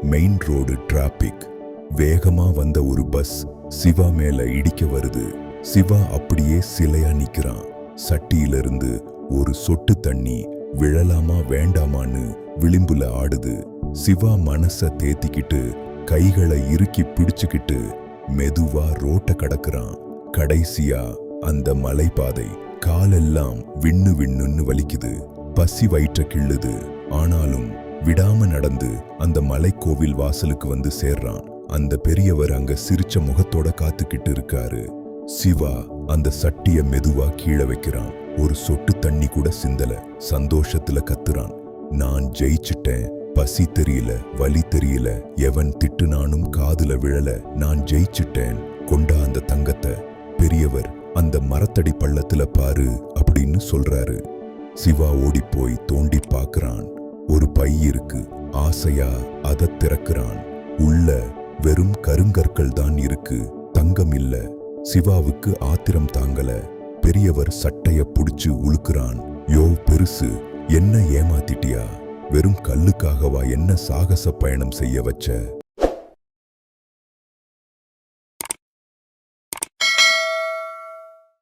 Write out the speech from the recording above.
Main road traffic. வேகமா வந்த ஒரு பஸ் சிவா மேல இடிக்க வருது. சிவா அப்படியே சிலையா நிக்கிறான். சட்டியிலிருந்து ஒரு சொட்டு தண்ணி விழலாமா வேண்டாமான்னு விளிம்புல ஆடுது. சிவா மனச தேத்திக்கிட்டு கைகளை இறுக்கி பிடிச்சுக்கிட்டு மெதுவா ரோட்ட கடக்குறான். கடைசியா அந்த மலைப்பாதை காலெல்லாம் விண்ணு விண்ணுன்னு வலிக்குது. பசி வயிற்ற கிள்ளுது. ஆனாலும் விடாம நடந்து அந்த மலைக்கோவில் வாசலுக்கு வந்து சேர்றான். அந்த பெரியவர் அங்க சிரிச்ச முகத்தோட காத்துக்கிட்டு இருக்காரு. சிவா அந்த சட்டிய மெதுவா கீழே வைக்கிறான். ஒரு சொட்டு தண்ணி கூட சிந்தல. சந்தோஷத்துல கத்துறான், நான் ஜெயிச்சிட்டேன். பசி தெரியல, வலி தெரியல, எவன் திட்டுனானும் காதுல விழல. நான் ஜெயிச்சிட்டேன். கொண்டா அந்த தங்கத்தை. பெரியவர் அந்த மரத்தடி பள்ளத்துல பாரு அப்படின்னு சொல்றாரு. சிவா ஓடிப்போய் தோண்டி பார்க்கறான். ஒரு பை இருக்கு. ஆசையா அதை திறக்கிறான். உள்ள வெறும் கருங்கற்கள் தான் இருக்கு, தங்கம் இல்ல. சிவாவுக்கு ஆத்திரம் தாங்கல. பெரியவர் சட்டைய புடிச்சு உழுக்குறான். யோ பெருசு, என்ன ஏமாத்திட்டியா? வெறும் கல்லுக்காகவா என்ன சாகச பயணம் செய்ய வச்ச?